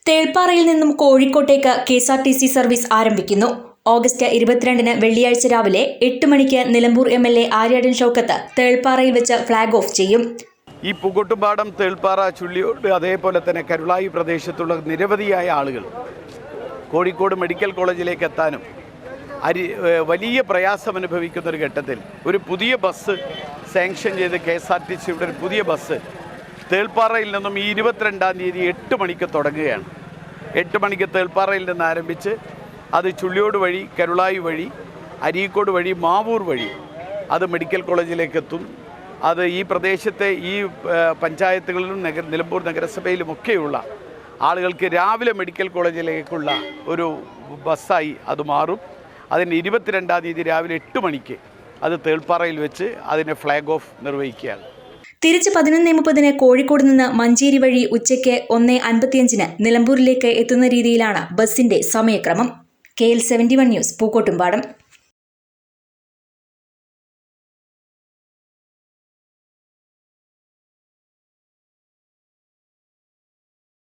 തേൾപ്പാറയിൽ നിന്നും കോഴിക്കോട്ടേക്ക് KSRTC service ആരംഭിക്കുന്നു. ഓഗസ്റ്റ് 22-ന് വെള്ളിയാഴ്ച രാവിലെ 8 മണിക്ക് നിലമ്പൂർ എംഎൽഎ ആര്യാടൻ ഷൗക്കത്ത് തേൾപ്പാറയിൽ വെച്ച് ഫ്ളാഗ് ഓഫ് ചെയ്യും. ഈ പൂക്കോട്ടുംപാടം, തേൾപ്പാറ, ചുള്ളിയോട്, അതേപോലെ തന്നെ കരുളായി പ്രദേശത്തുള്ള നിരവധിയായ ആളുകൾ കോഴിക്കോട് മെഡിക്കൽ കോളേജിലേക്ക് എത്താനും വലിയ പ്രയാസം അനുഭവിക്കുന്ന ഒരു ഘട്ടത്തിൽ ഒരു പുതിയ ബസ് സാങ്ഷൻ ചെയ്ത് കെഎസ്ആർടിസിയുടെ ഒരു പുതിയ ബസ് തേൾപ്പാറയിൽ നിന്നും ഈ 22-ാം തീയതി 8 മണിക്ക് തുടങ്ങുകയാണ്. 8 മണിക്ക് തേൾപ്പാറയിൽ നിന്ന് ആരംഭിച്ച് അത് ചുള്ളിയോട് വഴി, കരുളായി വഴി, അരീക്കോട് വഴി, മാവൂർ വഴി അത് മെഡിക്കൽ കോളേജിലേക്ക് എത്തും. അത് ഈ പ്രദേശത്തെ ഈ പഞ്ചായത്തുകളിലും നിലമ്പൂർ നഗരസഭയിലുമൊക്കെയുള്ള ആളുകൾക്ക് രാവിലെ മെഡിക്കൽ കോളേജിലേക്കുള്ള ഒരു ബസ്സായി അത് മാറും. അതിന് 22-ാം തീയതി രാവിലെ 8 മണിക്ക് അത് തേൾപ്പാറയിൽ വെച്ച് അതിനെ ഫ്ളാഗ് ഓഫ് നിർവഹിക്കുകയാണ്. തിരിച്ച് 11:30 കോഴിക്കോട് നിന്ന് മഞ്ചേരി വഴി ഉച്ചയ്ക്ക് 1:55 നിലമ്പൂരിലേക്ക് എത്തുന്ന രീതിയിലാണ് ബസിന്റെ സമയക്രമം. KL71 news, Pookkottumpadam.